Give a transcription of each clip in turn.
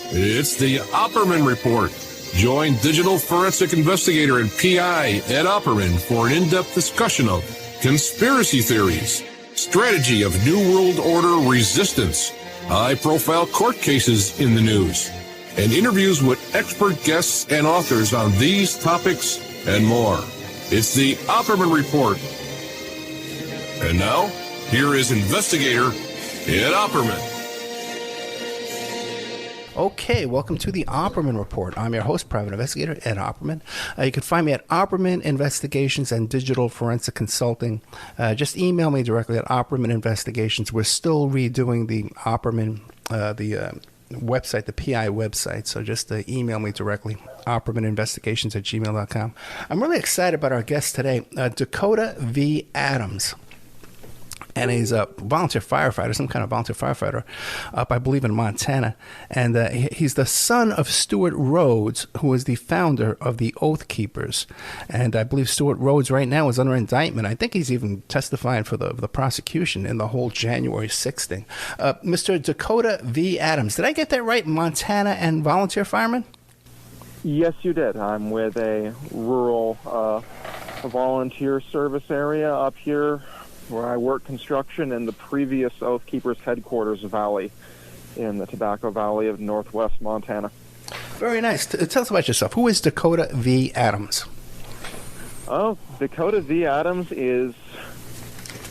It's the Opperman Report. Join digital forensic investigator and PI Ed Opperman for an in-depth discussion of conspiracy theories, strategy of New World Order resistance, high-profile court cases in the news, and interviews with expert guests and authors on these topics and more. It's the Opperman Report. And now, here is investigator Ed Opperman. Okay, welcome to the Opperman Report. I'm your host, private investigator Ed Opperman. You can find me at Opperman Investigations and Digital Forensic Consulting. Just email me directly at Opperman Investigations. We're still redoing the Opperman, website, the PI website. So just email me directly, OppermanInvestigations@gmail.com. I'm really excited about our guest today, Dakota V. Adams. And he's a volunteer firefighter, some kind of volunteer firefighter up, I believe, in Montana. And he's the son of Stewart Rhodes, who is the founder of the Oath Keepers. And I believe Stewart Rhodes right now is under indictment. I think he's even testifying for the prosecution in the whole January 6th thing. Mr. Dakota V. Adams, did I get that right? Montana and volunteer fireman? Yes, you did. I'm with a rural volunteer service area up here, where I work construction in the previous Oath Keepers headquarters valley in the Tobacco Valley of northwest Montana. Very nice. Tell us about yourself. Who is Dakota V. Adams? Oh, Dakota V. Adams is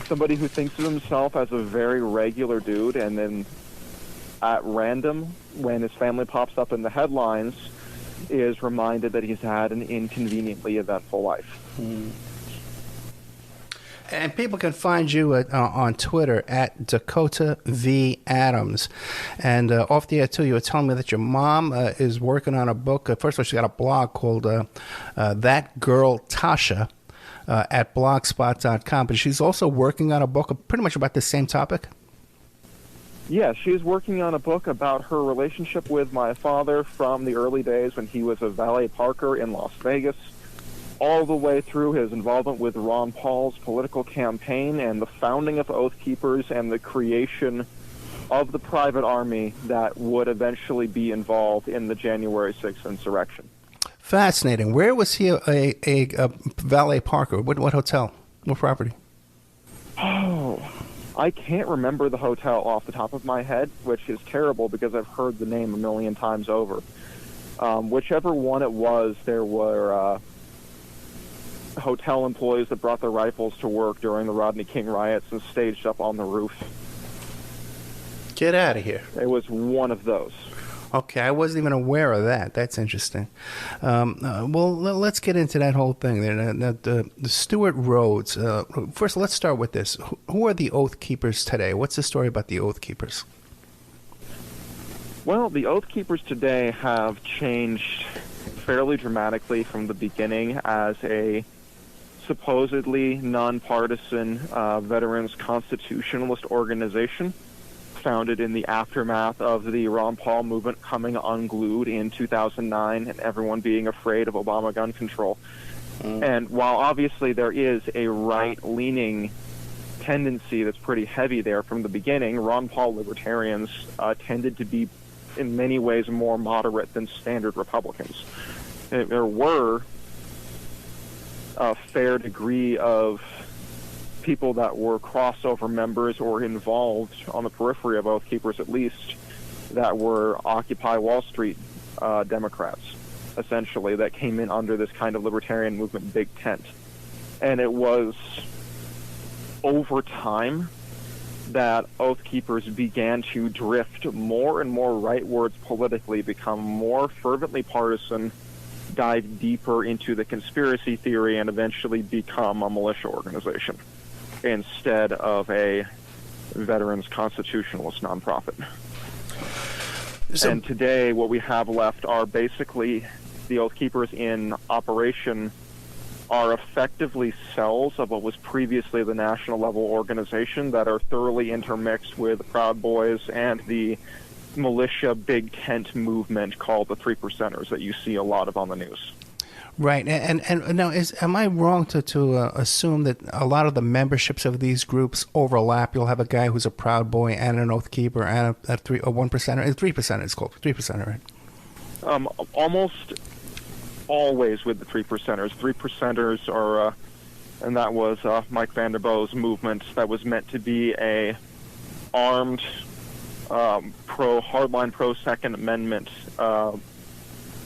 somebody who thinks of himself as a very regular dude, and then at random, when his family pops up in the headlines, is reminded that he's had an inconveniently eventful life. And people can find you on Twitter at Dakota V. Adams. And off the air, too, you were telling me that your mom is working on a book. First of all, she's got a blog called That Girl Tasha at blogspot.com. But she's also working on a book pretty much about the same topic. Yeah, she's working on a book about her relationship with my father from the early days when he was a valet parker in Las Vegas, all the way through his involvement with Ron Paul's political campaign and the founding of Oath Keepers and the creation of the private army that would eventually be involved in the January 6th insurrection. Fascinating. Where was he a valet parker? What hotel? What property? Oh, I can't remember the hotel off the top of my head, which is terrible because I've heard the name a million times over. Whichever one it was, there were hotel employees that brought their rifles to work during the Rodney King riots and staged up on the roof. Get out of here. It was one of those. Okay, I wasn't even aware of that. That's interesting. Well, let's get into that whole thing there. The Stewart Rhodes. First, let's start with this. Who are the Oath Keepers today? What's the story about the Oath Keepers? Well, the Oath Keepers today have changed fairly dramatically from the beginning as a supposedly nonpartisan veterans constitutionalist organization founded in the aftermath of the Ron Paul movement coming unglued in 2009 and everyone being afraid of Obama gun control. And while obviously there is a right-leaning tendency that's pretty heavy there from the beginning, Ron Paul libertarians tended to be in many ways more moderate than standard Republicans. There were a fair degree of people that were crossover members or involved on the periphery of Oath Keepers at least that were Occupy Wall Street Democrats, essentially, that came in under this kind of libertarian movement big tent. And it was over time that Oath Keepers began to drift more and more rightwards politically, become more fervently partisan, dive deeper into the conspiracy theory, and eventually become a militia organization instead of a veterans constitutionalist nonprofit. And today what we have left are basically the Oath Keepers in operation are effectively cells of what was previously the national level organization that are thoroughly intermixed with the Proud Boys and the militia big tent movement called the Three Percenters that you see a lot of on the news. Right, and now am I wrong to assume that a lot of the memberships of these groups overlap? You'll have a guy who's a Proud Boy and an Oath Keeper and a 1 percenter, 3 percenter. It's called 3 percenter, right? Almost always with the 3 percenters. 3 percenters are, and that was Mike Vanderboe's movement that was meant to be a armed, hardline pro Second Amendment.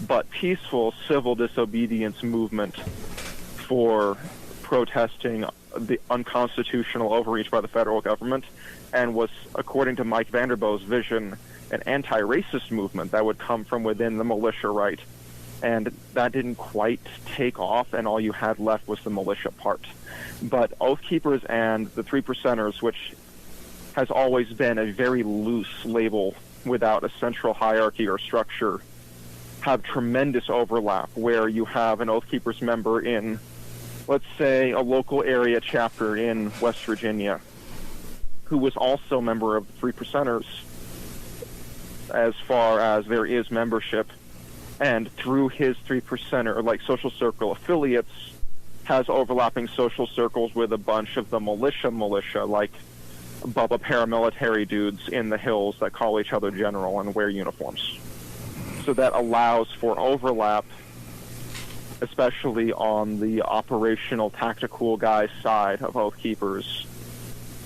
But peaceful civil disobedience movement for protesting the unconstitutional overreach by the federal government, and was, according to Mike Vanderboe's vision, an anti-racist movement that would come from within the militia, right? And that didn't quite take off, and all you had left was the militia part. But Oath Keepers and the 3 percenters, which has always been a very loose label without a central hierarchy or structure, have tremendous overlap, where you have an Oath Keepers member in, let's say, a local area chapter in West Virginia, who was also a member of the 3 percenters as far as there is membership, and through his 3 percenter, like social circle affiliates, has overlapping social circles with a bunch of the militia, like Bubba paramilitary dudes in the hills that call each other general and wear uniforms. So that allows for overlap, especially on the operational tactical guy side of Oath Keepers,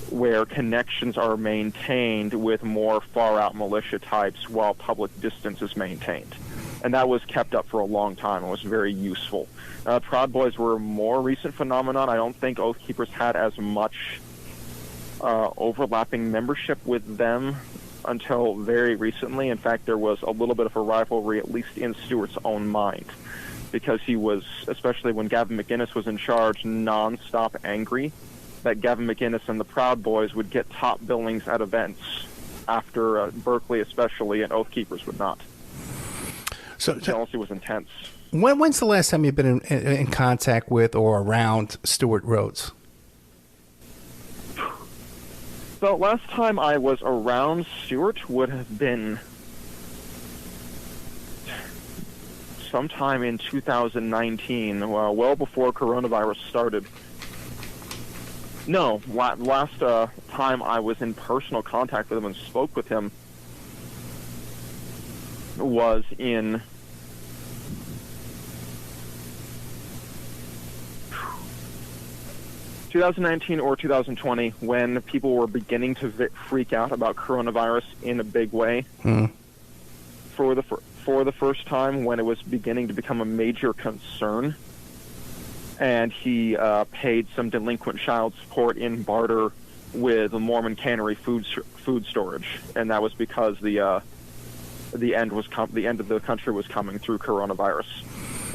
where connections are maintained with more far-out militia types while public distance is maintained. And that was kept up for a long time and was very useful. Proud Boys were a more recent phenomenon. I don't think Oath Keepers had as much overlapping membership with them until very recently. In fact, there was a little bit of a rivalry, at least in Stewart's own mind, because he was, especially when Gavin McInnes was in charge, nonstop angry that Gavin McInnes and the Proud Boys would get top billings at events after Berkeley especially, and Oath Keepers would not. So jealousy was intense. When's the last time you've been in contact with or around Stewart Rhodes? The last time I was around Stewart would have been sometime in 2019, well before coronavirus started. No, last time I was in personal contact with him and spoke with him was in 2019 or 2020, when people were beginning to freak out about coronavirus in a big way. For the first time, when it was beginning to become a major concern, and he paid some delinquent child support in barter with a Mormon cannery food storage, and that was because the end of the country was coming through coronavirus.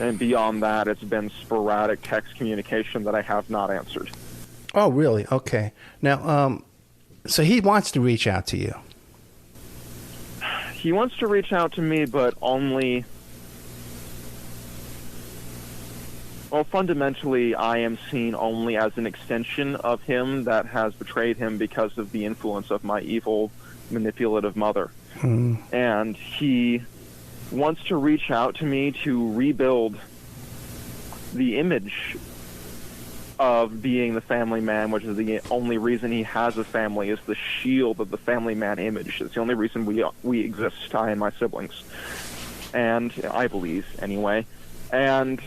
And beyond that, it's been sporadic text communication that I have not answered. Oh, really? Okay. Now, so he wants to reach out to you. He wants to reach out to me, but only... Well, fundamentally, I am seen only as an extension of him that has betrayed him because of the influence of my evil, manipulative mother. And he wants to reach out to me to rebuild the image of being the family man, which is the only reason he has a family, is the shield of the family man image. It's the only reason we exist, I and my siblings. And I believe, anyway. And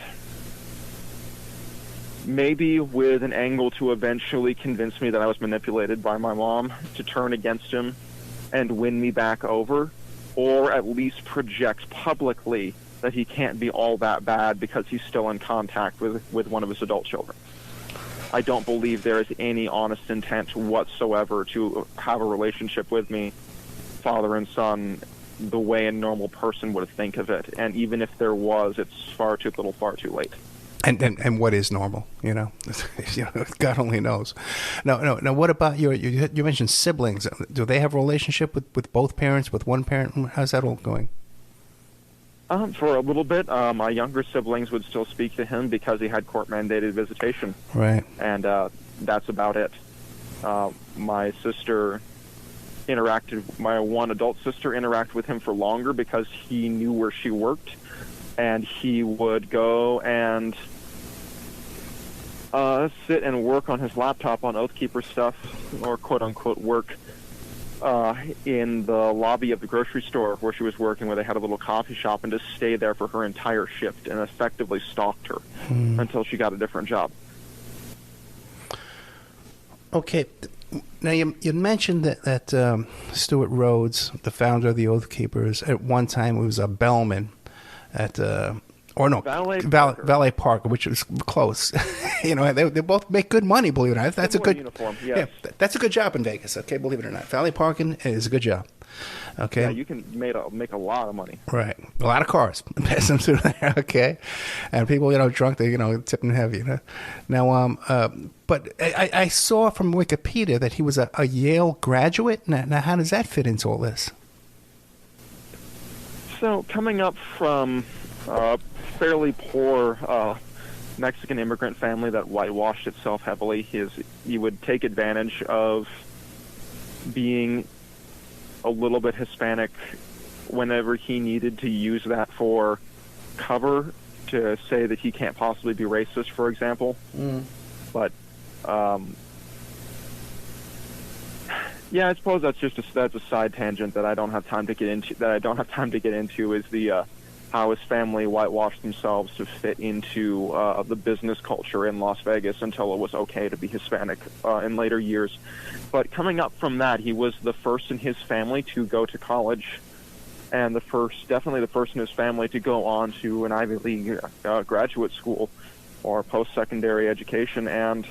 maybe with an angle to eventually convince me that I was manipulated by my mom to turn against him and win me back over, or at least project publicly that he can't be all that bad because he's still in contact with one of his adult children. I don't believe there is any honest intent whatsoever to have a relationship with me, father and son, the way a normal person would think of it. And even if there was, it's far too little, far too late. And what is normal? God only knows. Now, what about you mentioned siblings? Do they have a relationship with both parents, with one parent? How's that all going? For a little bit, my younger siblings would still speak to him because he had court-mandated visitation. Right. And that's about it. My sister my one adult sister interacted with him for longer because he knew where she worked. and he would go and sit and work on his laptop on Oathkeeper stuff, or quote-unquote work, in the lobby of the grocery store where she was working, where they had a little coffee shop, and just stay there for her entire shift and effectively stalked her until she got a different job. Okay. Now, you mentioned that Stewart Rhodes, the founder of the Oath Keepers, at one time was a bellman at Valet Parker, which was close. You know, they both make good money, believe it or not. That's a good uniform. Yes. Yeah, that's a good job in Vegas. Okay, believe it or not, valet parking is a good job. Okay. Yeah, you can make a lot of money. Right, a lot of cars pass them through there. Okay, and people, drunk, they tipping heavy. Now, but I saw from Wikipedia that he was a Yale graduate. Now, how does that fit into all this? So, coming up from a fairly poor Mexican immigrant family that whitewashed itself heavily, he would take advantage of being a little bit Hispanic whenever he needed to use that for cover to say that he can't possibly be racist, for example. But yeah, I suppose that's a side tangent that I don't have time to get into. Is the how his family whitewashed themselves to fit into the business culture in Las Vegas until it was okay to be Hispanic in later years. But coming up from that, he was the first in his family to go to college, and definitely the first in his family to go on to an Ivy League graduate school or post-secondary education, and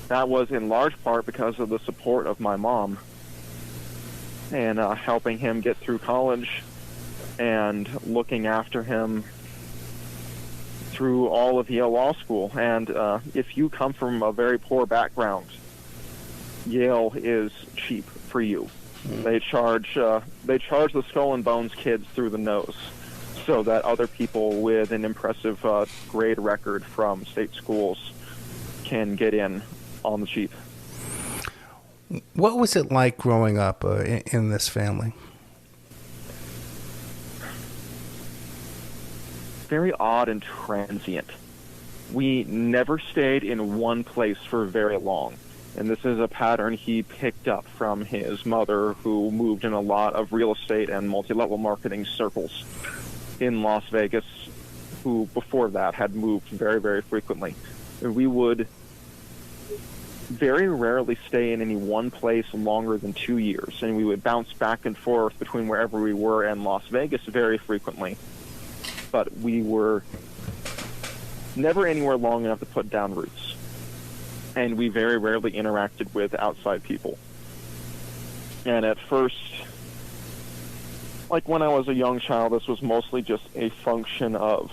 that was in large part because of the support of my mom and helping him get through college and looking after him through all of Yale Law School. And if you come from a very poor background, Yale is cheap for you. They charge the Skull and Bones kids through the nose so that other people with an impressive grade record from state schools can get in on the cheap. What was it like growing up in this family? Very odd and transient. We never stayed in one place for very long. And this is a pattern he picked up from his mother, who moved in a lot of real estate and multi-level marketing circles in Las Vegas, who before that had moved very, very frequently. We would very rarely stay in any one place longer than 2 years, and we would bounce back and forth between wherever we were and Las Vegas very frequently. But we were never anywhere long enough to put down roots. And we very rarely interacted with outside people. And at first, like when I was a young child, this was mostly just a function of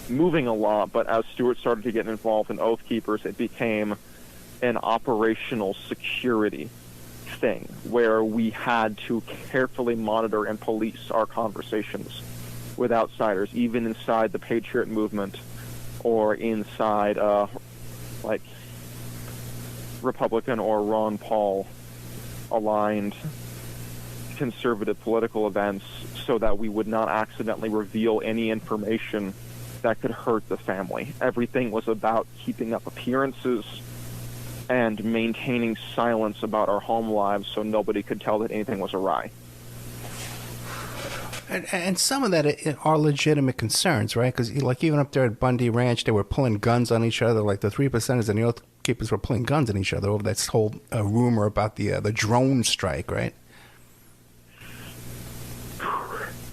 moving a lot, but as Stewart started to get involved in Oath Keepers, it became an operational security thing where we had to carefully monitor and police our conversations with outsiders, even inside the Patriot movement or inside like Republican or Ron Paul aligned conservative political events, so that we would not accidentally reveal any information that could hurt the family. Everything was about keeping up appearances and maintaining silence about our home lives so nobody could tell that anything was awry. And some of that are legitimate concerns, right? Because like even up there at Bundy Ranch, they were pulling guns on each other. Like the 3%ers and the Oath Keepers were pulling guns on each other over this whole rumor about the drone strike, right?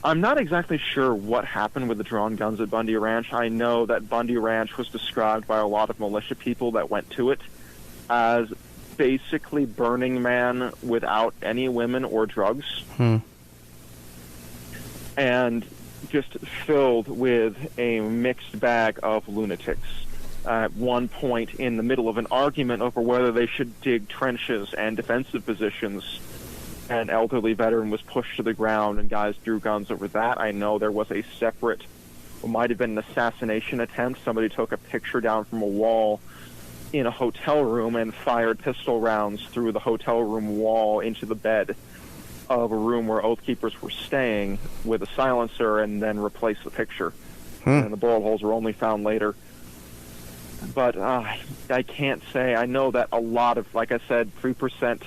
I'm not exactly sure what happened with the drawn guns at Bundy Ranch. I know that Bundy Ranch was described by a lot of militia people that went to it as basically Burning Man without any women or drugs. And just filled with a mixed bag of lunatics. At one point in the middle of an argument over whether they should dig trenches and defensive positions, an elderly veteran was pushed to the ground and guys drew guns over that. I know there was a separate, what might have been an assassination attempt. Somebody took a picture down from a wall in a hotel room and fired pistol rounds through the hotel room wall into the bed of a room where Oath Keepers were staying with a silencer and then replace the picture. And the bullet holes were only found later. But I can't say. I know that a lot of, like I said, 3%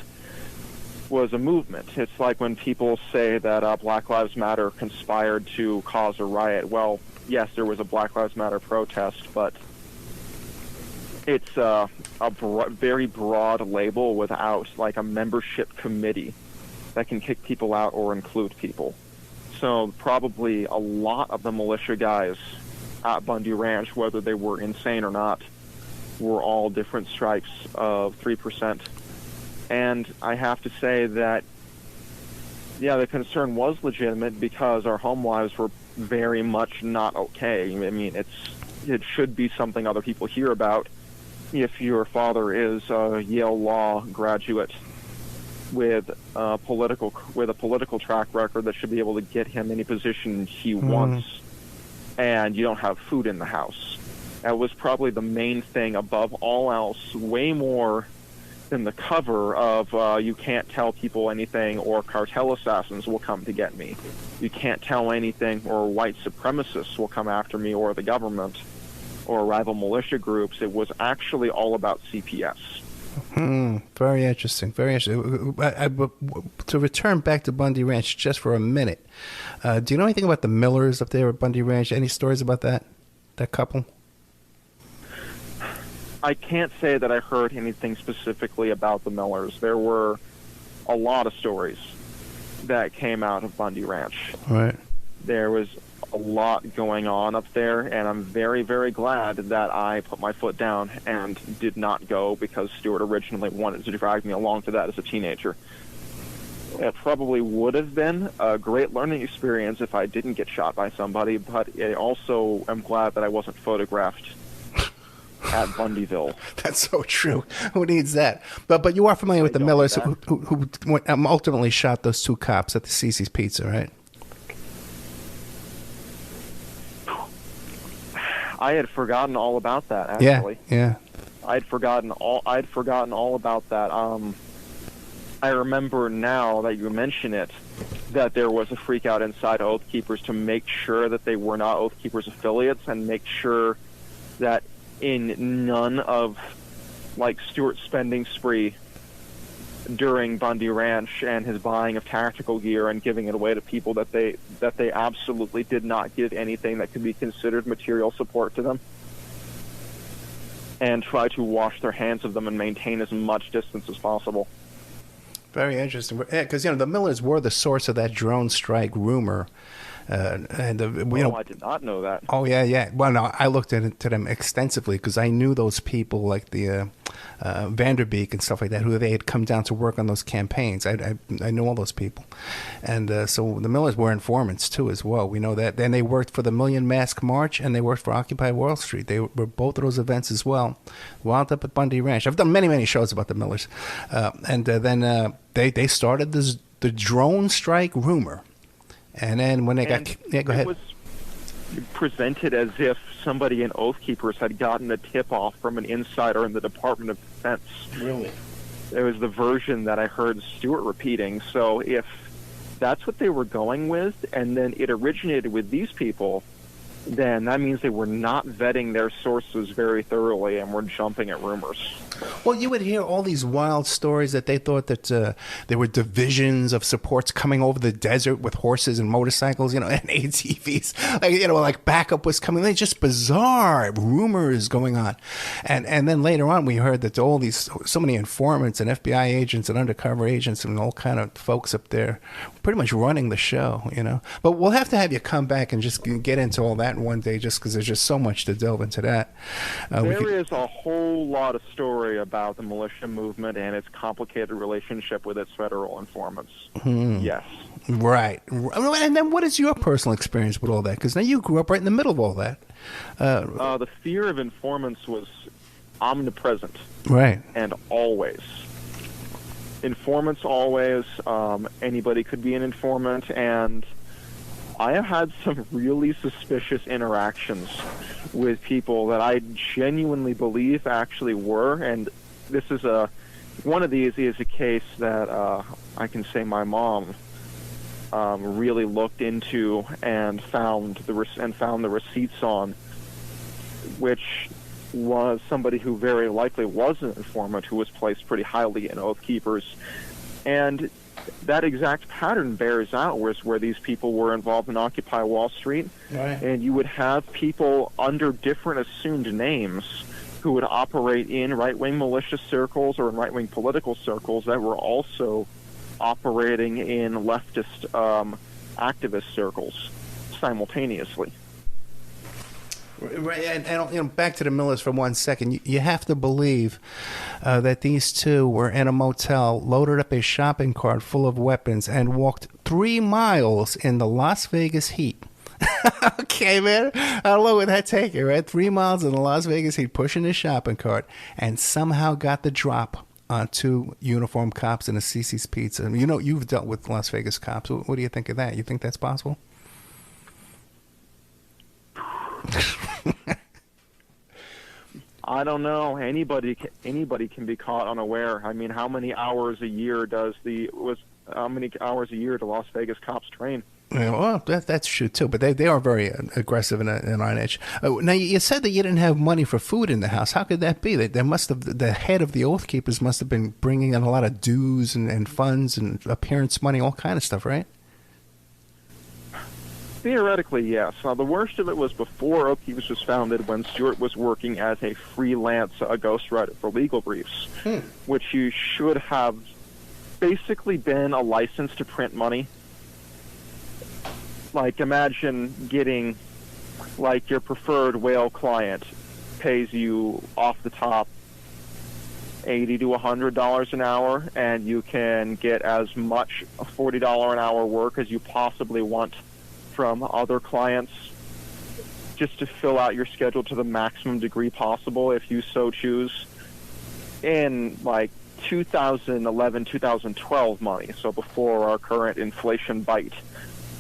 was a movement. It's like when people say that Black Lives Matter conspired to cause a riot. Well, yes, there was a Black Lives Matter protest, but it's a very broad label without like a membership committee that can kick people out or include people. So probably a lot of the militia guys at Bundy Ranch, whether they were insane or not, were all different stripes of 3%. And I have to say that, yeah, the concern was legitimate because our home lives were very much not okay. I mean, it should be something other people hear about. If your father is a Yale Law graduate with a political track record that should be able to get him any position he wants, and you don't have food in the house. That was probably the main thing above all else, way more than the cover of you can't tell people anything or cartel assassins will come to get me. You can't tell anything or white supremacists will come after me or the government or rival militia groups. It was actually all about CPS. Very interesting. Very interesting. To return back to Bundy Ranch just for a minute, do you know anything about the Millers up there at Bundy Ranch? Any stories about that couple? I can't say that I heard anything specifically about the Millers. There were a lot of stories that came out of Bundy Ranch. Right. There was a lot going on up there, and I'm very, very glad that I put my foot down and did not go because Stewart originally wanted to drag me along to that as a teenager. It probably would have been a great learning experience if I didn't get shot by somebody, but I also am glad that I wasn't photographed at Bundyville. That's so true. Who needs that? But you are familiar with the Millers who ultimately shot those two cops at the Cece's Pizza, right? I had forgotten all about that, actually. Yeah. I'd forgotten all about that. I remember now that you mention it, that there was a freak out inside Oath Keepers to make sure that they were not Oath Keepers affiliates and make sure that in none of like Stewart's spending spree during Bundy Ranch and his buying of tactical gear and giving it away to people that they absolutely did not give anything that could be considered material support to them, and try to wash their hands of them and maintain as much distance as possible. Very interesting, because the Millers were the source of that drone strike rumor. I did not know that. Oh, yeah. Well, no, I looked into them extensively because I knew those people like the Vanderbeek and stuff like that, who they had come down to work on those campaigns. I knew all those people. And so the Millers were informants, too, as well. We know that. Then they worked for the Million Mask March, and they worked for Occupy Wall Street. They were both of those events as well. Wound up at Bundy Ranch. I've done many, many shows about the Millers. Then they started the drone strike rumor. And then when they go ahead. It was presented as if somebody in Oath Keepers had gotten a tip-off from an insider in the Department of Defense. Really? It was the version that I heard Stewart repeating. So if that's what they were going with, and then it originated with these people, then that means they were not vetting their sources very thoroughly and were jumping at rumors. Well, you would hear all these wild stories that they thought that there were divisions of supports coming over the desert with horses and motorcycles, and ATVs. Like backup was coming. They're just bizarre rumors going on. And then later on, we heard that so many informants and FBI agents and undercover agents and all kind of folks up there pretty much running the show, But we'll have to have you come back and just get into all that one day, just because there's just so much to delve into that. There is a whole lot of story about the militia movement and its complicated relationship with its federal informants. Yes. Right. And then what is your personal experience with all that? Because now you grew up right in the middle of all that. The fear of informants was omnipresent. Right. And always. Informants always. Anybody could be an informant, and I have had some really suspicious interactions with people that I genuinely believe actually were, and this is one of these is a case that I can say my mom really looked into and found the receipts on, which was somebody who very likely was an informant who was placed pretty highly in Oath Keepers. And that exact pattern bears out where these people were involved in Occupy Wall Street. Right. And you would have people under different assumed names who would operate in right-wing militia circles or in right-wing political circles that were also operating in leftist activist circles simultaneously. Right, and back to the Millers for 1 second. You have to believe that these two were in a motel, loaded up a shopping cart full of weapons, and walked 3 miles in the Las Vegas heat. Okay, man. How long would that take you, right? 3 miles in the Las Vegas heat, pushing the shopping cart, and somehow got the drop on 2 uniformed cops in a Cece's Pizza. And you've dealt with Las Vegas cops. What do you think of that? You think that's possible? I don't know. Anybody can be caught unaware. I mean, how many hours a year do Las Vegas cops train? Yeah, well, that's true too. But they are very aggressive and on edge. Now you said that you didn't have money for food in the house. How could that be? They must have, the head of the Oath Keepers must have been bringing in a lot of dues and funds and appearance money, all kind of stuff, right? Theoretically, yes. Now, the worst of it was before Oath Keepers was founded, when Stewart was working as a freelance ghostwriter for legal briefs, which you should have basically been a license to print money. Like, imagine getting, like, your preferred whale client pays you off the top $80 to $100 an hour, and you can get as much $40 an hour work as you possibly want from other clients, just to fill out your schedule to the maximum degree possible if you so choose, in like 2011, 2012 money, so before our current inflation bite.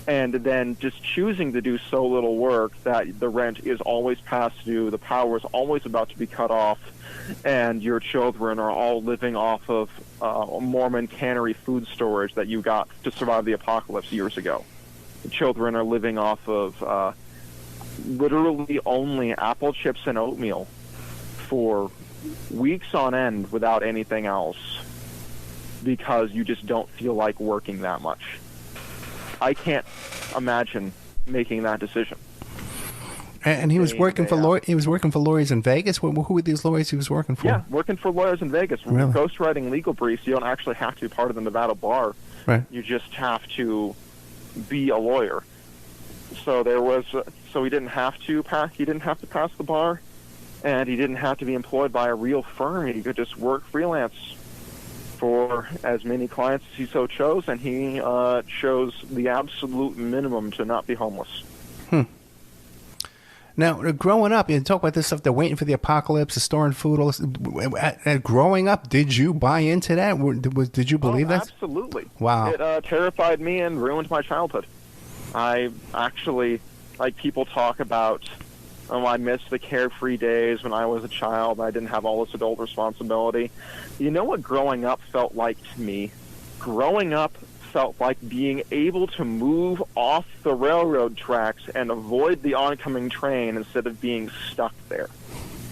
And then just choosing to do so little work that the rent is always past due, the power is always about to be cut off, and your children are all living off of Mormon cannery food storage that you got to survive the apocalypse years ago. The children are living off of literally only apple chips and oatmeal for weeks on end without anything else, because you just don't feel like working that much. I can't imagine making that decision. And he was working for he was working for lawyers in Vegas. Who were these lawyers he was working for? Yeah, working for lawyers in Vegas. Really? Ghostwriting legal briefs, you don't actually have to be part of the Nevada bar. Right. You just have to be a lawyer. So he didn't have to pass the bar, and he didn't have to be employed by a real firm. He could just work freelance for as many clients as he so chose, and he chose the absolute minimum to not be homeless. Now, growing up, you talk about this stuff, they're waiting for the apocalypse, the storing food, all this. Growing up, did you buy into that? Did you believe that? Absolutely. Wow. It terrified me and ruined my childhood. I actually, like, people talk about, I miss the carefree days when I was a child and I didn't have all this adult responsibility. You know what growing up felt like to me? Growing up felt like being able to move off the railroad tracks and avoid the oncoming train instead of being stuck there.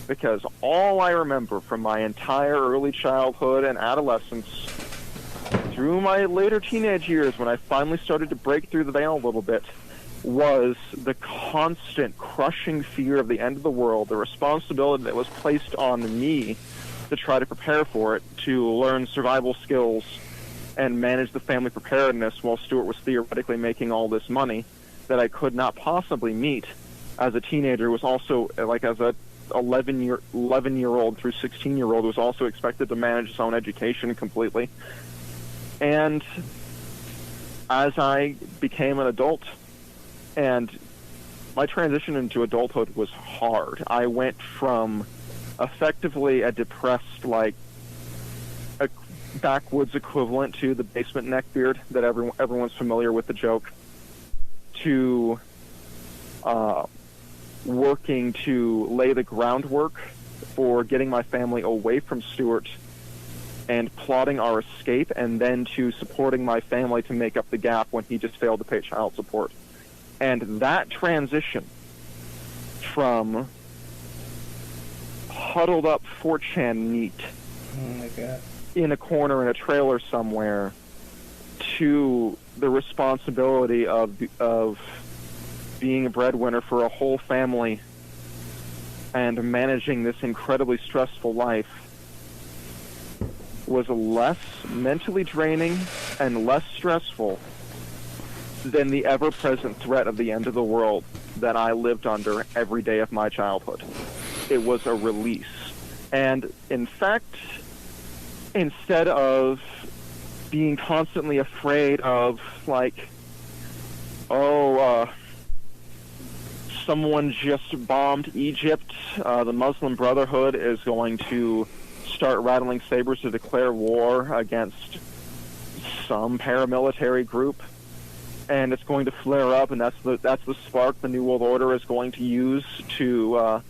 Because all I remember from my entire early childhood and adolescence through my later teenage years, when I finally started to break through the veil a little bit, was the constant crushing fear of the end of the world, the responsibility that was placed on me to try to prepare for it, to learn survival skills and manage the family preparedness while Stewart was theoretically making all this money that I could not possibly meet as a teenager. Was also, like, as a 11-year-old through 16-year-old, was also expected to manage his own education completely. And as I became an adult, and my transition into adulthood was hard. I went from effectively a depressed, like, a backwoods equivalent to the basement neckbeard that everyone's familiar with the joke, to working to lay the groundwork for getting my family away from Stewart and plotting our escape, and then to supporting my family to make up the gap when he just failed to pay child support. And that transition from huddled up 4chan neat in a corner in a trailer somewhere to the responsibility of being a breadwinner for a whole family and managing this incredibly stressful life was less mentally draining and less stressful than the ever-present threat of the end of the world that I lived under every day of my childhood. It was a release. And in fact, instead of being constantly afraid of, like, someone just bombed Egypt, the Muslim Brotherhood is going to start rattling sabers to declare war against some paramilitary group, and it's going to flare up, and that's the spark the New World Order is going to use to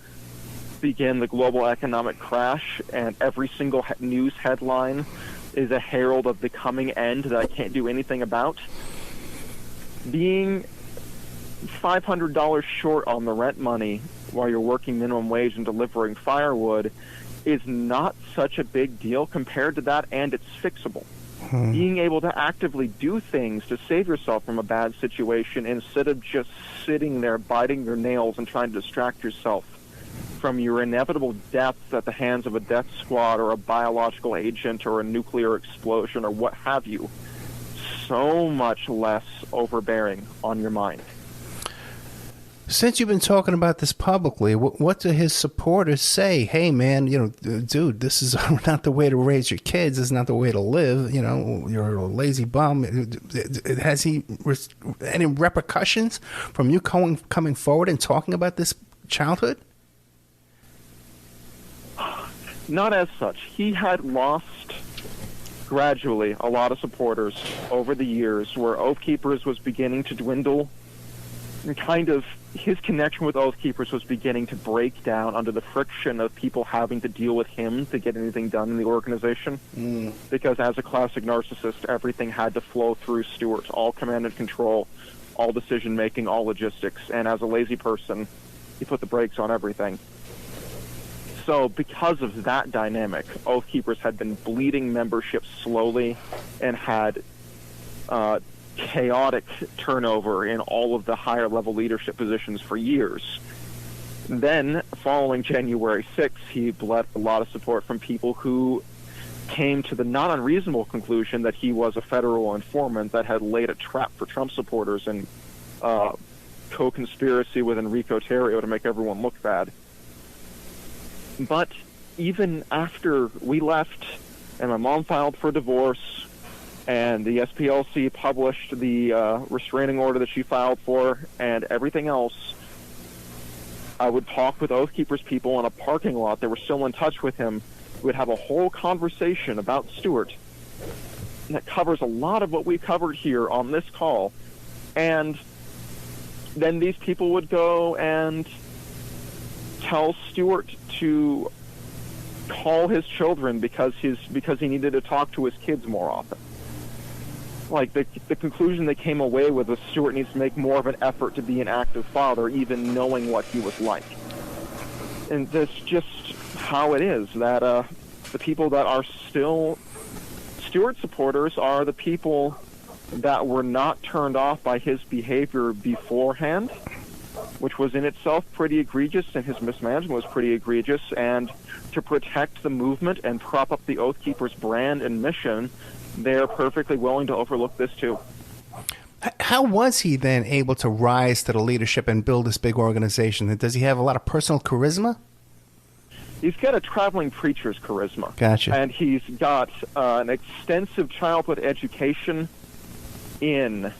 begin the global economic crash, and every single news headline is a herald of the coming end that I can't do anything about. Being $500 short on the rent money while you're working minimum wage and delivering firewood is not such a big deal compared to that, and it's fixable. Being able to actively do things to save yourself from a bad situation instead of just sitting there biting your nails and trying to distract yourself from your inevitable death at the hands of a death squad or a biological agent or a nuclear explosion or what have you, so much less overbearing on your mind. Since you've been talking about this publicly, what do his supporters say? Hey, man, dude, this is not the way to raise your kids. This is not the way to live. You're a lazy bum. Has he any repercussions from you coming forward and talking about this childhood? Not as such. He had lost gradually a lot of supporters over the years, where Oath Keepers was beginning to dwindle, and kind of his connection with Oath Keepers was beginning to break down under the friction of people having to deal with him to get anything done in the organization. Because as a classic narcissist, everything had to flow through Stewart, all command and control, all decision-making, all logistics. And as a lazy person, he put the brakes on everything. So because of that dynamic, Oath Keepers had been bleeding membership slowly and had chaotic turnover in all of the higher level leadership positions for years. Then, following January 6th, he bled a lot of support from people who came to the not unreasonable conclusion that he was a federal informant that had laid a trap for Trump supporters and co-conspiracy with Enrico Tarrio to make everyone look bad. But even after we left and my mom filed for divorce and the SPLC published the restraining order that she filed for and everything else, I would talk with Oath Keepers people in a parking lot that were still in touch with him. We would have a whole conversation about Stewart that covers a lot of what we covered here on this call. And then these people would go and tell Stewart to call his children because he needed to talk to his kids more often. Like, the conclusion they came away with was Stewart needs to make more of an effort to be an active father, even knowing what he was like. And that's just how it is, that the people that are still Stewart supporters are the people that were not turned off by his behavior beforehand, which was in itself pretty egregious, and his mismanagement was pretty egregious, and to protect the movement and prop up the Oath Keepers brand and mission, they're perfectly willing to overlook this too. How was he then able to rise to the leadership and build this big organization? Does he have a lot of personal charisma? He's got a traveling preacher's charisma. Gotcha. And he's got an extensive childhood education in,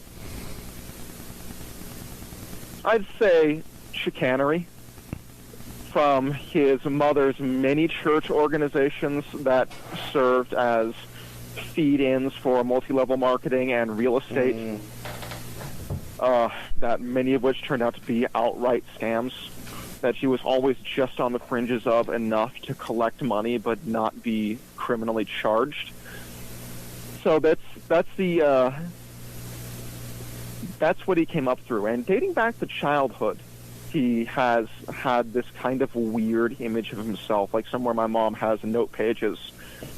I'd say, chicanery, from his mother's many church organizations that served as feed-ins for multi-level marketing and real estate, that many of which turned out to be outright scams, that she was always just on the fringes of enough to collect money but not be criminally charged. So that's what he came up through. And dating back to childhood, he has had this kind of weird image of himself. Like somewhere my mom has note pages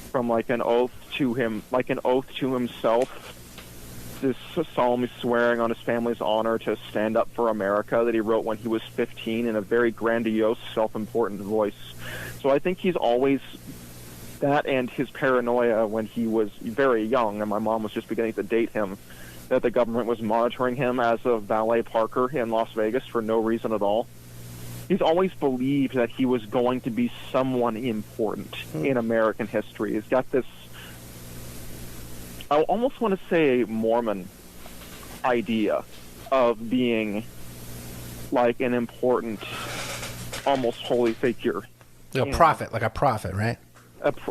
from like an oath to himself, this solemnly swearing on his family's honor to stand up for America that he wrote when he was 15 in a very grandiose, self-important voice. So I think he's always that, and his paranoia when he was very young, and my mom was just beginning to date him, that the government was monitoring him as a valet parker in Las Vegas for no reason at all. He's always believed that he was going to be someone important in American history. He's got this, I almost want to say, Mormon idea of being like an important, almost holy figure. A prophet, like a prophet, right?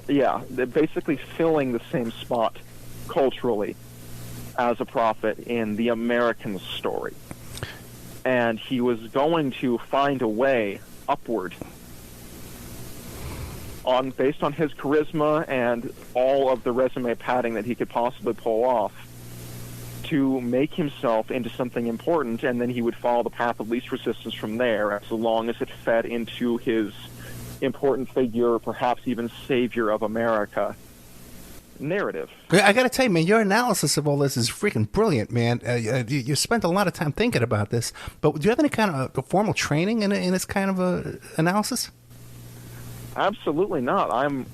Yeah, they're basically filling the same spot culturally as a prophet in the American story. And he was going to find a way upward based on his charisma and all of the resume padding that he could possibly pull off to make himself into something important, and then he would follow the path of least resistance from there, as long as it fed into his important figure, perhaps even savior of America narrative. I got to tell you, man, your analysis of all this is freaking brilliant, man. You spent a lot of time thinking about this, but do you have any kind of formal training in this kind of analysis? Absolutely not. I'm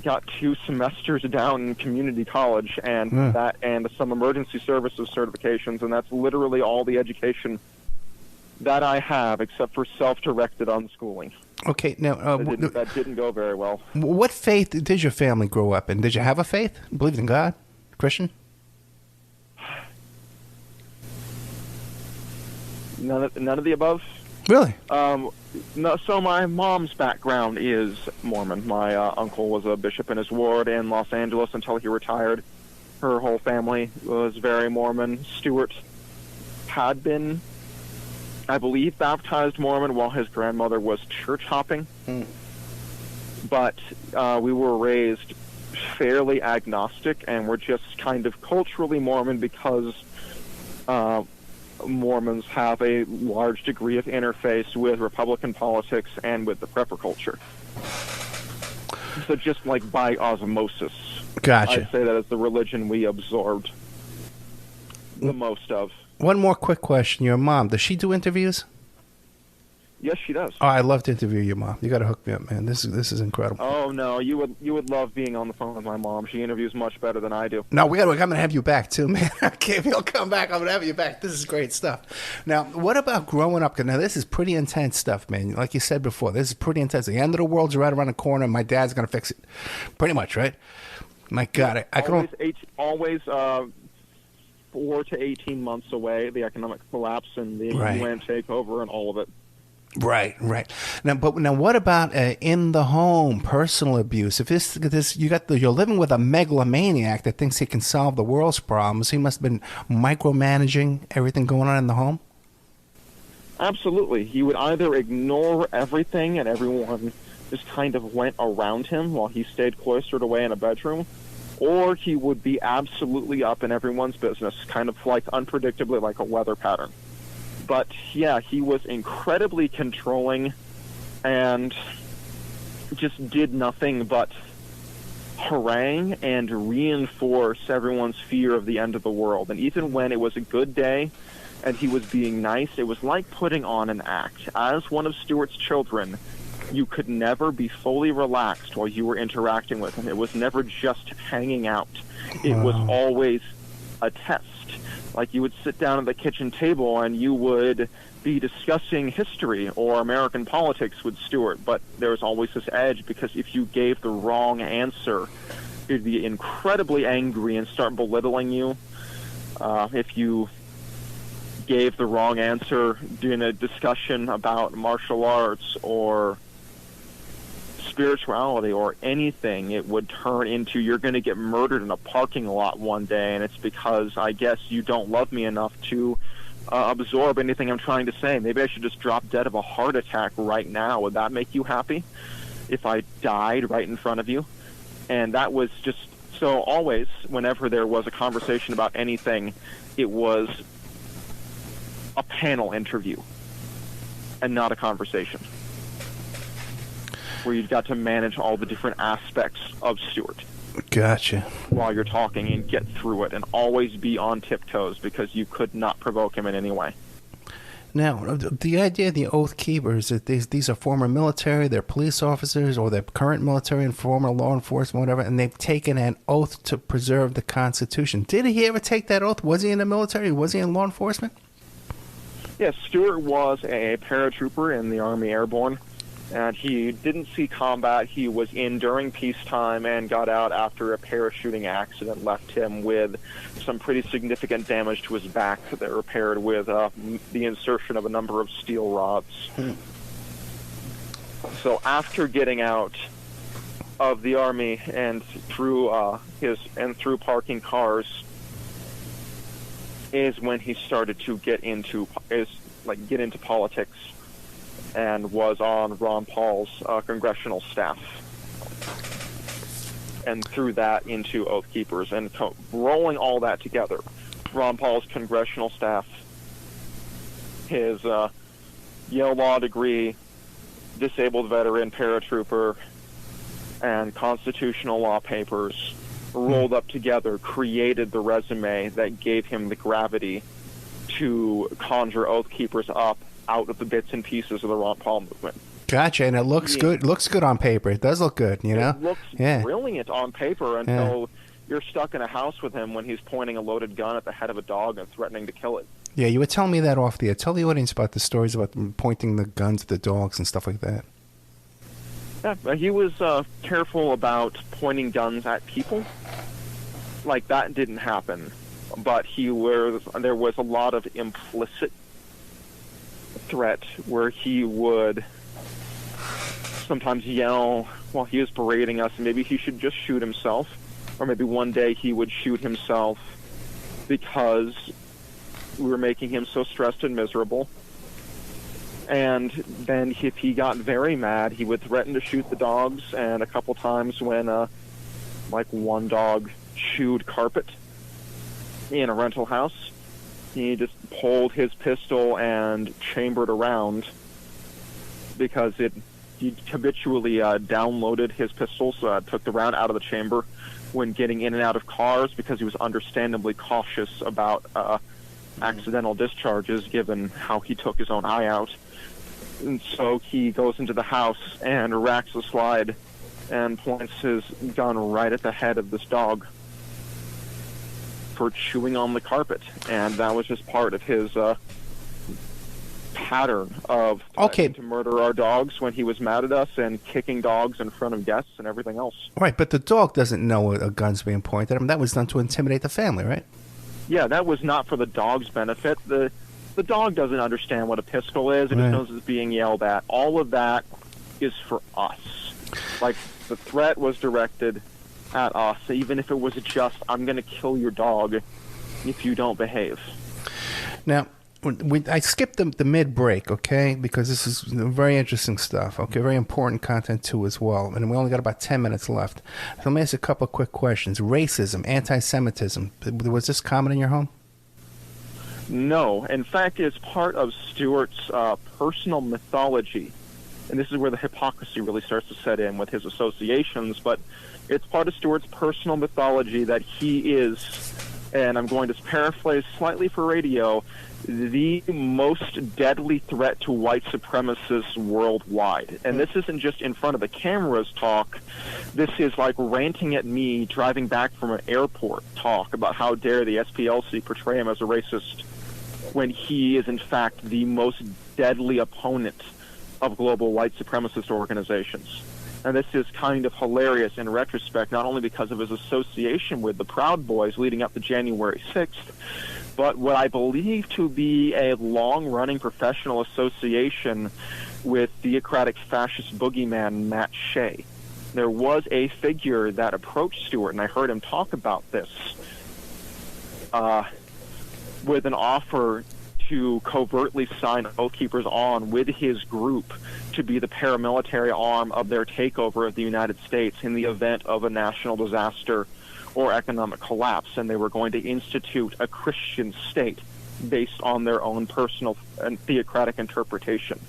got 2 semesters down in community college, and and some emergency services certifications, and that's literally all the education that I have, except for self-directed unschooling. Okay, now that didn't go very well. What faith did your family grow up in? Did you have a faith? Believed in God? Christian? None of the above. Really? No. So my mom's background is Mormon. My uncle was a bishop in his ward in Los Angeles until he retired. Her whole family was very Mormon. Stewart had been, I believe, baptized Mormon while his grandmother was church hopping. But we were raised fairly agnostic, and we're just kind of culturally Mormon because Mormons have a large degree of interface with Republican politics and with the prepper culture. So just like by osmosis. Gotcha. I'd say that is the religion we absorbed the most of. One more quick question. Your mom, does she do interviews? Yes, she does. Oh, I'd love to interview your mom. You got to hook me up, man. This is incredible. Oh no, you would love being on the phone with my mom. She interviews much better than I do. No, I'm gonna have you back too, man. Okay, if you'll come back, I'm gonna have you back. This is great stuff. Now, what about growing up? Now, this is pretty intense stuff, man. Like you said before, this is pretty intense. The end of the world's right around the corner, and my dad's gonna fix it. Pretty much, right? My God, I can always 4 to 18 months away. The economic collapse and the UN takeover and all of it. Right. Now, what about in the home personal abuse? If you're living with a megalomaniac that thinks he can solve the world's problems, he must have been micromanaging everything going on in the home. Absolutely, he would either ignore everything and everyone just kind of went around him while he stayed cloistered away in a bedroom, or he would be absolutely up in everyone's business, kind of like unpredictably like a weather pattern. But yeah, he was incredibly controlling and just did nothing but harangue and reinforce everyone's fear of the end of the world. And even when it was a good day and he was being nice, it was like putting on an act. As one of Stewart's children, you could never be fully relaxed while you were interacting with him. It was never just hanging out. It was always a test. Like you would sit down at the kitchen table and you would be discussing history or American politics with Stewart, but there was always this edge because if you gave the wrong answer, he'd be incredibly angry and start belittling you. If you gave the wrong answer during a discussion about martial arts or spirituality or anything, it would turn into you're going to get murdered in a parking lot one day, and it's because I guess you don't love me enough to absorb anything I'm trying to say. Maybe I should just drop dead of a heart attack right now. Would that make you happy if I died right in front of you? And that was just so always, whenever there was a conversation about anything, it was a panel interview and not a conversation, where you've got to manage all the different aspects of Stewart. Gotcha. While you're talking and get through it and always be on tiptoes because you could not provoke him in any way. Now, the idea of the Oath Keepers, that these are former military, they're police officers, or they're current military and former law enforcement, whatever, and they've taken an oath to preserve the Constitution. Did he ever take that oath? Was he in the military? Was he in law enforcement? Yes, Stewart was a paratrooper in the Army Airborne, and he didn't see combat. He was in during peacetime and got out after a parachuting accident left him with some pretty significant damage to his back that repaired with the insertion of a number of steel rods. So after getting out of the Army and through parking cars is when he started to get into politics, and was on Ron Paul's congressional staff, and through that into Oath Keepers, and rolling all that together, Ron Paul's congressional staff, his Yale law degree, disabled veteran paratrooper, and constitutional law papers rolled up together, created the resume that gave him the gravity to conjure Oath Keepers up out of the bits and pieces of the Ron Paul movement. Gotcha, and it looks good. Looks good on paper. It does look good, you know? It looks brilliant on paper until you're stuck in a house with him when he's pointing a loaded gun at the head of a dog and threatening to kill it. Yeah, you were telling me that off the air. Tell the audience about the stories about pointing the guns at the dogs and stuff like that. Yeah, he was careful about pointing guns at people. Like, that didn't happen. But there was a lot of implicit threat where he would sometimes yell while he was berating us, maybe he should just shoot himself, or maybe one day he would shoot himself because we were making him so stressed and miserable. And then if he got very mad, he would threaten to shoot the dogs, and a couple times when one dog chewed carpet in a rental house, he just pulled his pistol and chambered around because he habitually downloaded his pistols, took the round out of the chamber when getting in and out of cars because he was understandably cautious about accidental discharges given how he took his own eye out. And so he goes into the house and racks the slide and points his gun right at the head of this dog for chewing on the carpet. And that was just part of his pattern of threatening to murder our dogs when he was mad at us and kicking dogs in front of guests and everything else. Right, but the dog doesn't know a gun's being pointed at him. That was done to intimidate the family, right? Yeah, that was not for the dog's benefit. The dog doesn't understand what a pistol is. It just knows it's being yelled at. All of that is for us. Like, the threat was directed at us, even if it was just, I'm going to kill your dog if you don't behave. Now, I skipped the mid-break, okay, because this is very interesting stuff, okay, very important content, too, as well, and we only got about 10 minutes left. So let me ask you a couple of quick questions. Racism, anti-Semitism, was this common in your home? No. In fact, it's part of Stewart's personal mythology, and this is where the hypocrisy really starts to set in with his associations, but it's part of Stewart's personal mythology that he is, and I'm going to paraphrase slightly for radio, the most deadly threat to white supremacists worldwide. And this isn't just in front of the cameras talk. This is like ranting at me driving back from an airport talk about how dare the SPLC portray him as a racist when he is in fact the most deadly opponent of global white supremacist organizations. And this is kind of hilarious in retrospect, not only because of his association with the Proud Boys leading up to January 6th, but what I believe to be a long-running professional association with theocratic fascist boogeyman Matt Shea. There was a figure that approached Stewart, and I heard him talk about this, with an offer to covertly sign Oath Keepers on with his group to be the paramilitary arm of their takeover of the United States in the event of a national disaster or economic collapse. And they were going to institute a Christian state based on their own personal and theocratic interpretation.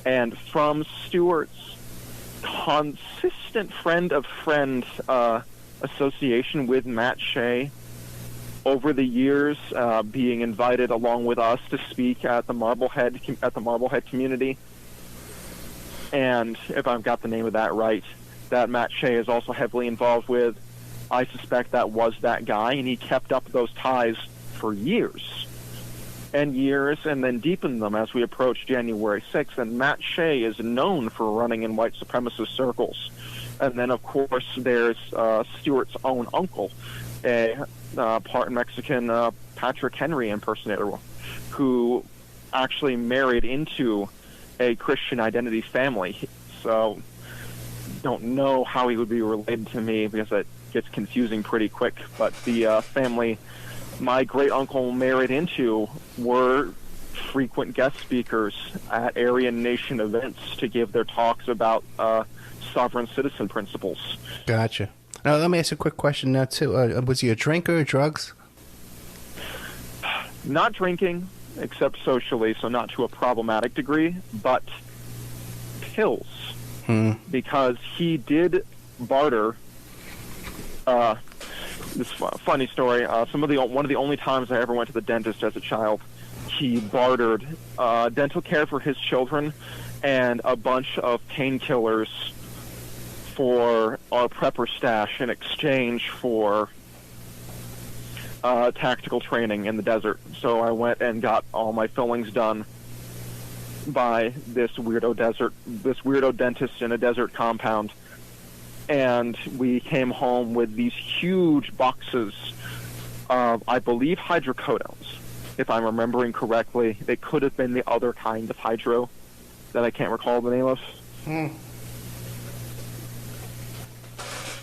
And from Stewart's consistent friend of friend association with Matt Shea over the years, being invited along with us to speak at the Marblehead community, and if I've got the name of that right, that Matt Shea is also heavily involved with, I suspect that was that guy, and he kept up those ties for years and years, and then deepened them as we approached January 6th. And Matt Shea is known for running in white supremacist circles. And then, of course, there's Stewart's own uncle, a part Mexican Patrick Henry impersonator, who actually married into a Christian identity family. So don't know how he would be related to me, because it gets confusing pretty quick. But the family my great-uncle married into were frequent guest speakers at Aryan Nation events to give their talks about sovereign citizen principles. Gotcha. Now, let me ask you a quick question now, too. Was he a drinker or drugs? Not drinking, except socially, so not to a problematic degree, but pills. Because he did barter. This funny story. One of the only times I ever went to the dentist as a child, he bartered dental care for his children and a bunch of painkillers for our prepper stash in exchange for tactical training in the desert. So I went and got all my fillings done by this weirdo dentist in a desert compound. And we came home with these huge boxes of, I believe, hydrocodones. If I'm remembering correctly, they could have been the other kind of hydro that I can't recall the name of.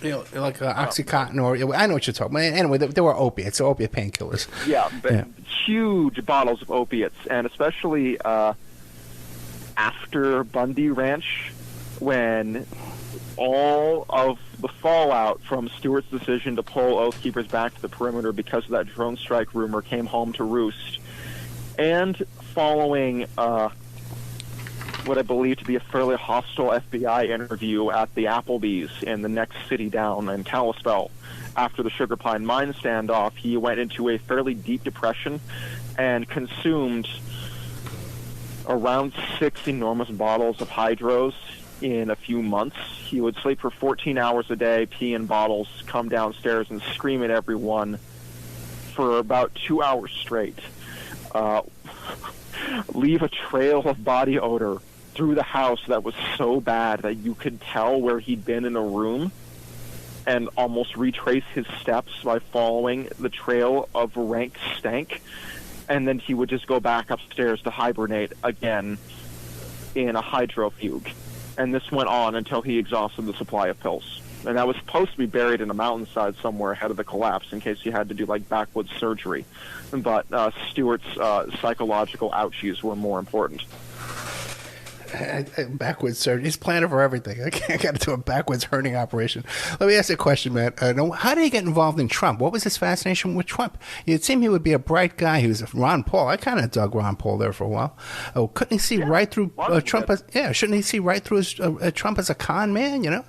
You know, like Oxycontin, or I know what you're talking about. Anyway, they were opiates, opiate painkillers. Yeah, huge bottles of opiates, and especially after Bundy Ranch, when all of the fallout from Stewart's decision to pull Oath Keepers back to the perimeter because of that drone strike rumor came home to roost, and following what I believe to be a fairly hostile FBI interview at the Applebee's in the next city down in Kalispell after the Sugar Pine Mine standoff, he went into a fairly deep depression and consumed around 6 enormous bottles of hydros in a few months. He would sleep for 14 hours a day, pee in bottles, come downstairs and scream at everyone for about 2 hours straight. Leave a trail of body odor through the house that was so bad that you could tell where he'd been in a room, and almost retrace his steps by following the trail of rank stank. And then he would just go back upstairs to hibernate again in a hydrofugue. And this went on until he exhausted the supply of pills. And that was supposed to be buried in a mountainside somewhere ahead of the collapse in case you had to do, like, backwoods surgery. But Stewart's psychological ouchies were more important. Backwards surgery. He's planning for everything. I got to do a backwards hernia operation. Let me ask you a question, man. How did he get involved in Trump? What was his fascination with Trump? It seemed he would be a bright guy. He was Ron Paul. I kind of dug Ron Paul there for a while. Oh, couldn't he see right through Trump? Shouldn't he see right through Trump as a con man? You know.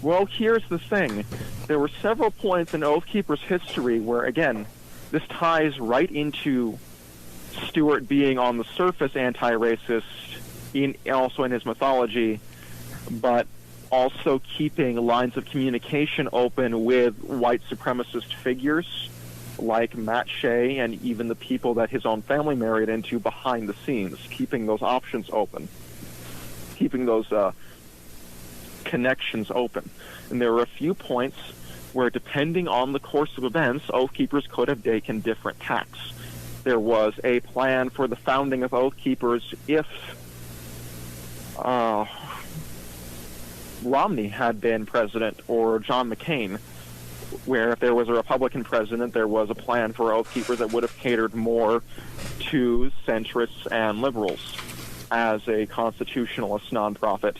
Well, here's the thing. There were several points in Oath Keepers' history where, again, this ties right into Stewart being on the surface anti-racist, also in his mythology, but also keeping lines of communication open with white supremacist figures like Matt Shea and even the people that his own family married into behind the scenes, keeping those options open, keeping those connections open. And there were a few points where, depending on the course of events, Oath Keepers could have taken different tacks. There was a plan for the founding of Oath Keepers if Romney had been president or John McCain, where if there was a Republican president, there was a plan for Oath Keepers that would have catered more to centrists and liberals as a constitutionalist nonprofit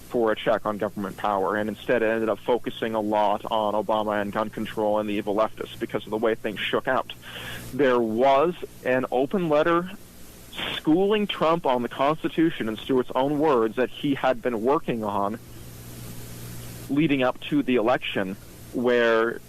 for a check on government power, and instead it ended up focusing a lot on Obama and gun control and the evil leftists because of the way things shook out. There was an open letter schooling Trump on the Constitution, in Stewart's own words, that he had been working on leading up to the election, where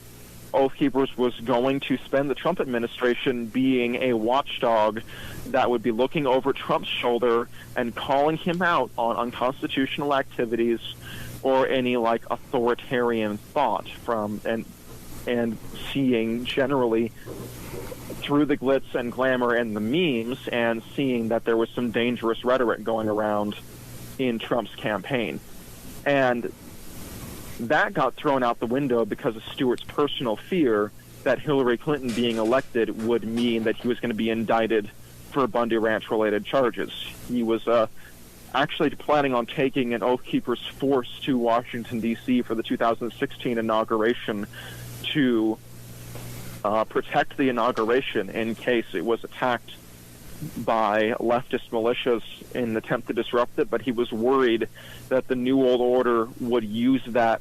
Oath Keepers was going to spend the Trump administration being a watchdog that would be looking over Trump's shoulder and calling him out on unconstitutional activities or any like authoritarian thought from and seeing generally through the glitz and glamour and the memes and seeing that there was some dangerous rhetoric going around in Trump's campaign. And that got thrown out the window because of Stewart's personal fear that Hillary Clinton being elected would mean that he was going to be indicted for Bundy Ranch-related charges. He was actually planning on taking an Oath Keepers force to Washington, D.C. for the 2016 inauguration to protect the inauguration in case it was attacked by leftist militias in an attempt to disrupt it, but he was worried that the New World Order would use that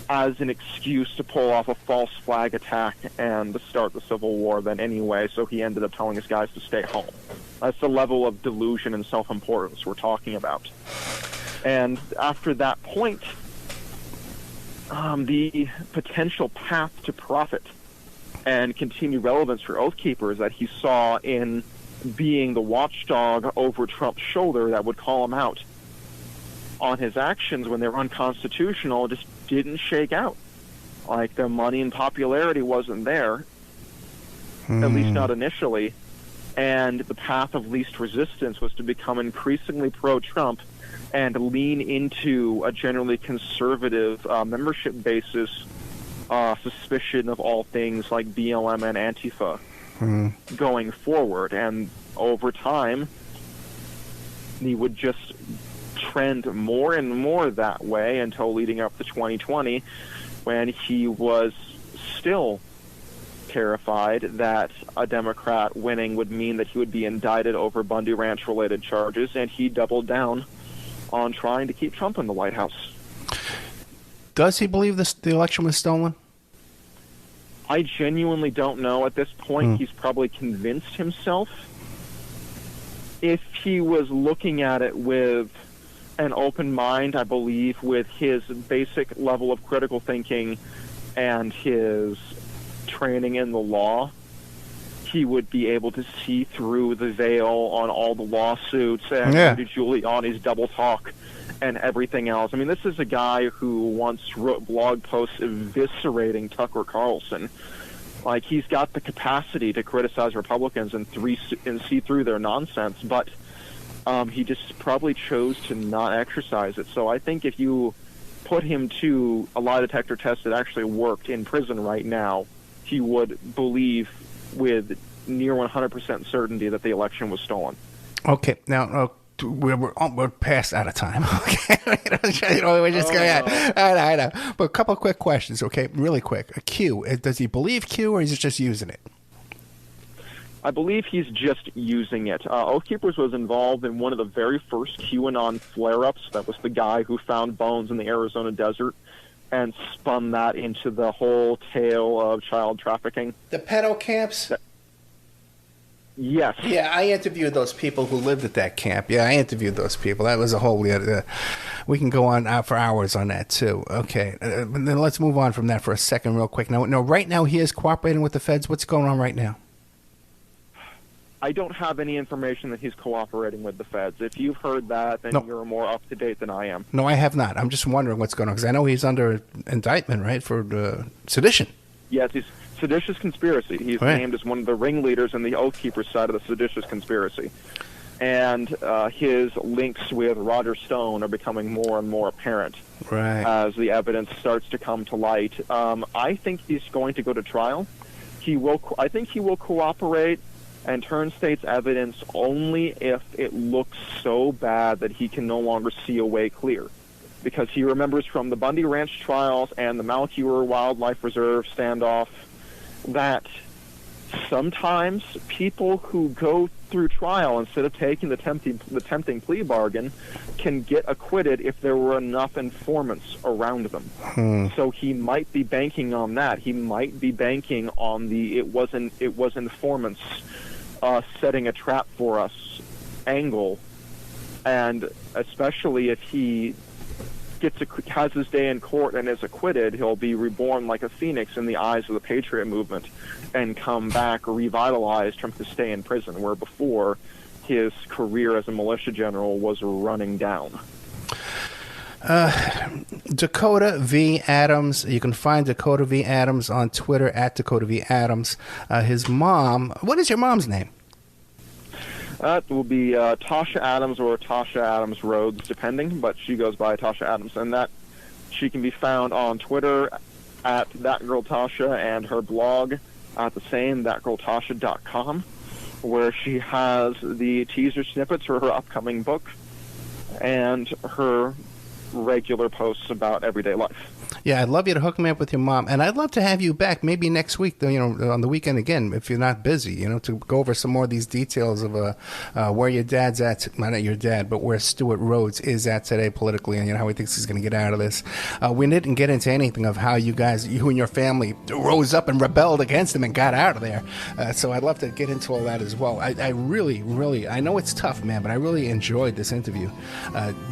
as an excuse to pull off a false flag attack and to start the Civil War then anyway, so he ended up telling his guys to stay home. That's the level of delusion and self-importance we're talking about. And after that point, the potential path to profit and continued relevance for Oath Keepers that he saw in being the watchdog over Trump's shoulder that would call him out on his actions when they were unconstitutional just didn't shake out. Like, the money and popularity wasn't there, at least not initially, and the path of least resistance was to become increasingly pro-Trump and lean into a generally conservative membership basis, suspicion of all things like BLM and Antifa going forward. And over time, he would just trend more and more that way until leading up to 2020, when he was still terrified that a Democrat winning would mean that he would be indicted over Bundy Ranch-related charges, and he doubled down on trying to keep Trump in the White House. Does he believe the election was stolen? I genuinely don't know at this point. He's probably convinced himself. If he was looking at it with an open mind, I believe, with his basic level of critical thinking and his training in the law, he would be able to see through the veil on all the lawsuits and Rudy Giuliani's double talk and everything else. I mean, this is a guy who once wrote blog posts eviscerating Tucker Carlson. Like, he's got the capacity to criticize Republicans and see through their nonsense, but he just probably chose to not exercise it. So I think if you put him to a lie detector test that actually worked in prison right now, he would believe with near 100% certainty that the election was stolen. Okay, now we're past out of time. Okay, we're just going on. I know. But a couple of quick questions. Okay, really quick. Q, does he believe Q, or is he just using it? I believe he's just using it. Oath Keepers was involved in one of the very first QAnon flare-ups. That was the guy who found bones in the Arizona desert and spun that into the whole tale of child trafficking. The pedo camps? Yes. Yeah, I interviewed those people who lived at that camp. Yeah, I interviewed those people. That was a whole... we can go on for hours on that, too. Okay, then let's move on from that for a second real quick. Now, right now he is cooperating with the feds. What's going on right now? I don't have any information that he's cooperating with the feds. If you've heard that, then you're more up-to-date than I am. No, I have not. I'm just wondering what's going on, because I know he's under indictment, right, for sedition. Yes, he's seditious conspiracy. He's named as one of the ringleaders in the Oath Keepers side of the seditious conspiracy. And his links with Roger Stone are becoming more and more apparent as the evidence starts to come to light. I think he's going to go to trial. I think he will cooperate and turn state's evidence only if it looks so bad that he can no longer see a way clear. because he remembers from the Bundy Ranch trials and the Malheur Wildlife Reserve standoff that sometimes people who go through trial instead of taking the tempting plea bargain can get acquitted if there were enough informants around them. So he might be banking on that. He might be banking on the it was informants setting a trap for us angle, and especially if he has his day in court and is acquitted, he'll be reborn like a phoenix in the eyes of the Patriot movement and come back revitalized from his stay in prison, where before his career as a militia general was running down. Dakota V. Adams. You can find Dakota V. Adams on Twitter at Dakota V. Adams. His mom, what is your mom's name? That will be Tasha Adams or Tasha Adams Rhodes, depending, but she goes by Tasha Adams. And that she can be found on Twitter at ThatGirlTasha, and her blog at the same, thatgirltasha.com, where she has the teaser snippets for her upcoming book and her regular posts about everyday life. Yeah, I'd love you to hook me up with your mom, and I'd love to have you back maybe next week, on the weekend again, if you're not busy, to go over some more of these details of where your dad's at, not your dad, but where Stewart Rhodes is at today politically, and how he thinks he's going to get out of this. We didn't get into anything of how you and your family rose up and rebelled against him and got out of there. So I'd love to get into all that as well. I really, really, I know it's tough, man, but I really enjoyed this interview.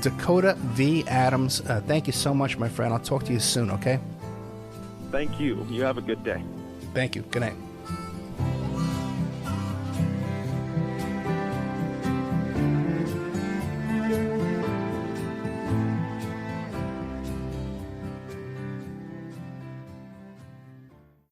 Dakota V. Adams, thank you so much, my friend. I'll talk to you soon, okay? Thank you. You have a good day. Thank you. Good night.